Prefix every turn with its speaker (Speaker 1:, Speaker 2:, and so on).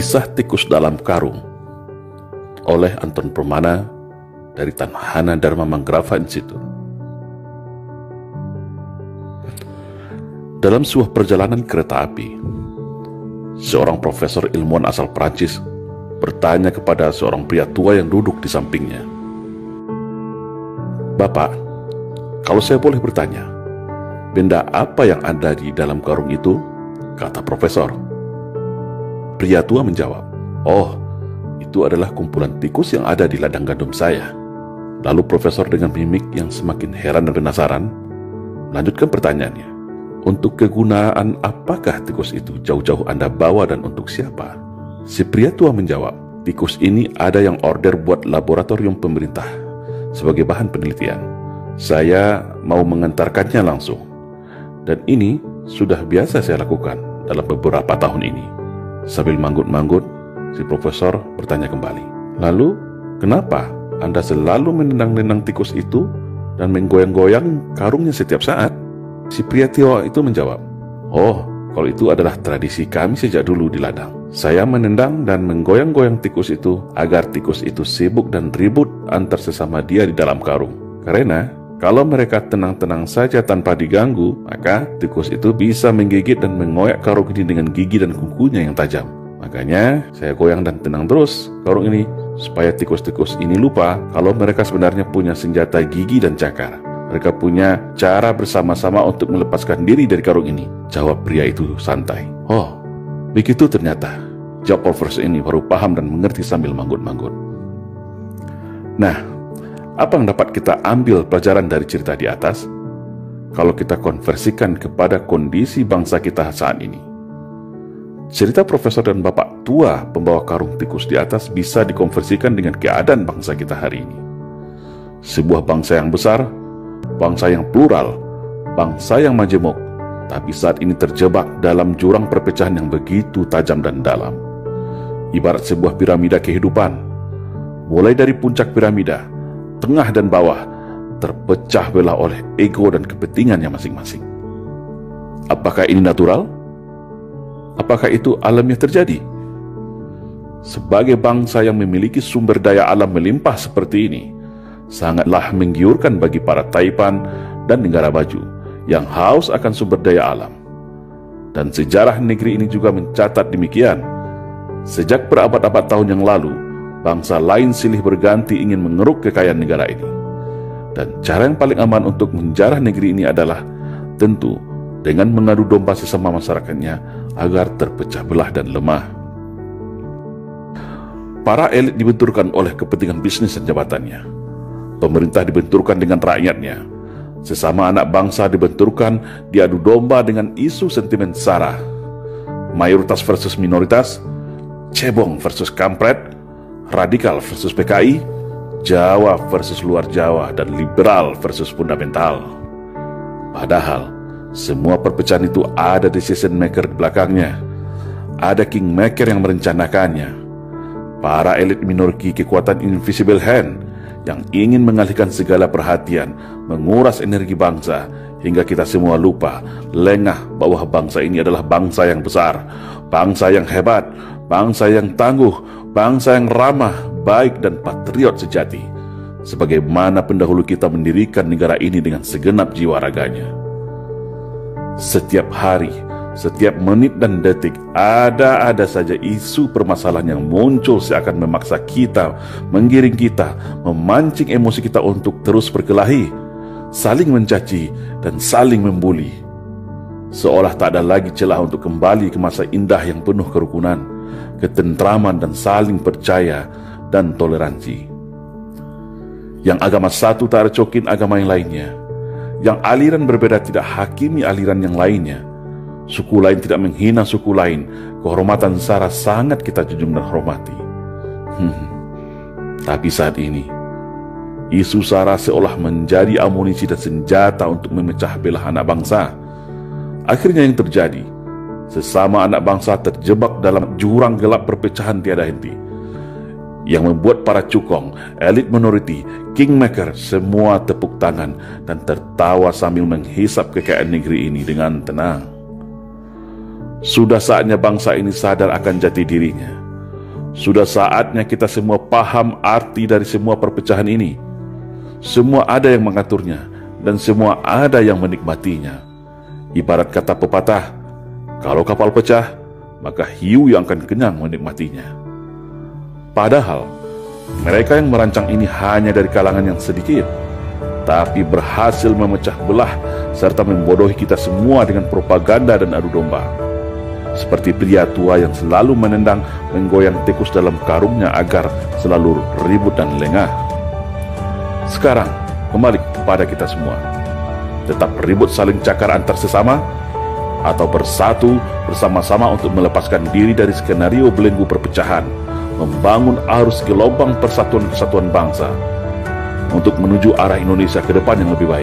Speaker 1: Kisah Tikus Dalam Karung oleh Anton Permana dari Tanhana Dharma Manggrava Institute. Dalam sebuah perjalanan kereta api, seorang profesor ilmuwan asal Prancis bertanya kepada seorang pria tua yang duduk di sampingnya, "Bapak, kalau saya boleh bertanya, benda apa yang ada di dalam karung itu?" kata profesor. Pria tua menjawab, "Oh, itu adalah kumpulan tikus yang ada di ladang gandum saya." Lalu profesor dengan mimik yang semakin heran dan penasaran melanjutkan pertanyaannya, "Untuk kegunaan apakah tikus itu jauh-jauh Anda bawa dan untuk siapa?" Si pria tua menjawab, "Tikus ini ada yang order buat laboratorium pemerintah sebagai bahan penelitian. Saya mau mengantarkannya langsung. Dan ini sudah biasa saya lakukan dalam beberapa tahun ini." Sambil manggut-manggut, si profesor bertanya kembali, "Lalu, kenapa Anda selalu menendang-nendang tikus itu dan menggoyang-goyang karungnya setiap saat?" Si pria tua itu menjawab, "Oh, kalau itu adalah tradisi kami sejak dulu di ladang. Saya menendang dan menggoyang-goyang tikus itu agar tikus itu sibuk dan ribut antar sesama dia di dalam karung. Karena kalau mereka tenang-tenang saja tanpa diganggu, maka tikus itu bisa menggigit dan mengoyak karung ini dengan gigi dan kukunya yang tajam. Makanya saya goyang dan tenang terus karung ini, supaya tikus-tikus ini lupa kalau mereka sebenarnya punya senjata gigi dan cakar. Mereka punya cara bersama-sama untuk melepaskan diri dari karung ini," jawab pria itu santai. "Oh, begitu ternyata," jawab profesor ini baru paham dan mengerti sambil manggut-manggut. Nah, apa yang dapat kita ambil pelajaran dari cerita di atas kalau kita konversikan kepada kondisi bangsa kita saat ini? Cerita profesor dan bapak tua pembawa karung tikus di atas bisa dikonversikan dengan keadaan bangsa kita hari ini. Sebuah bangsa yang besar, bangsa yang plural, bangsa yang majemuk, tapi saat ini terjebak dalam jurang perpecahan yang begitu tajam dan dalam. Ibarat sebuah piramida kehidupan, mulai dari puncak piramida, tengah dan bawah terpecah belah oleh ego dan kepentingannya masing-masing. Apakah ini natural? Apakah itu alamiah terjadi? Sebagai bangsa yang memiliki sumber daya alam melimpah seperti ini, sangatlah menggiurkan bagi para taipan dan negara maju yang haus akan sumber daya alam. Dan sejarah negeri ini juga mencatat demikian. Sejak berabad-abad tahun yang lalu, bangsa lain silih berganti ingin mengeruk kekayaan negara ini. Dan cara yang paling aman untuk menjarah negeri ini adalah tentu dengan mengadu domba sesama masyarakatnya agar terpecah belah dan lemah. Para elit dibenturkan oleh kepentingan bisnis dan jabatannya. Pemerintah dibenturkan dengan rakyatnya. Sesama anak bangsa dibenturkan diadu domba dengan isu sentimen sara. Mayoritas versus minoritas, cebong versus kampret, radikal versus PKI, Jawa versus luar Jawa, dan liberal versus fundamental. Padahal semua perpecahan itu ada decision maker di belakangnya. Ada kingmaker yang merencanakannya. Para elit memiliki kekuatan invisible hand yang ingin mengalihkan segala perhatian, menguras energi bangsa, hingga kita semua lupa, lengah bahwa bangsa ini adalah bangsa yang besar, bangsa yang hebat, bangsa yang tangguh, bangsa yang ramah, baik dan patriot sejati, sebagaimana pendahulu kita mendirikan negara ini dengan segenap jiwa raganya. Setiap hari, setiap menit dan detik, ada saja isu permasalahan yang muncul seakan memaksa kita, menggiring kita, memancing emosi kita untuk terus berkelahi, saling mencaci dan saling membuli. Seolah tak ada lagi celah untuk kembali ke masa indah yang penuh kerukunan, ketentraman dan saling percaya dan toleransi. Yang agama satu tak recokin agama yang lainnya. Yang aliran berbeda tidak hakimi aliran yang lainnya. Suku lain tidak menghina suku lain. Kehormatan sara sangat kita junjung dan hormati. Tapi saat ini, isu sara seolah menjadi amunisi dan senjata untuk memecah belah anak bangsa. Akhirnya yang terjadi, sesama anak bangsa terjebak dalam jurang gelap perpecahan tiada henti, yang membuat para cukong, elit minoriti, kingmaker semua tepuk tangan dan tertawa sambil menghisap kekayaan negeri ini dengan tenang. Sudah saatnya bangsa ini sadar akan jati dirinya. Sudah saatnya kita semua paham arti dari semua perpecahan ini. Semua ada yang mengaturnya, dan semua ada yang menikmatinya. Ibarat kata pepatah, kalau kapal pecah, maka hiu yang akan kenyang menikmatinya. Padahal, mereka yang merancang ini hanya dari kalangan yang sedikit, tapi berhasil memecah belah serta membodohi kita semua dengan propaganda dan adu domba. Seperti pria tua yang selalu menendang menggoyang tikus dalam karungnya agar selalu ribut dan lengah. Sekarang, kembali kepada kita semua. Tetap ribut saling cakar antar sesama, atau bersatu bersama-sama untuk melepaskan diri dari skenario belenggu perpecahan, membangun arus gelombang persatuan kesatuan bangsa untuk menuju arah Indonesia ke depan yang lebih baik.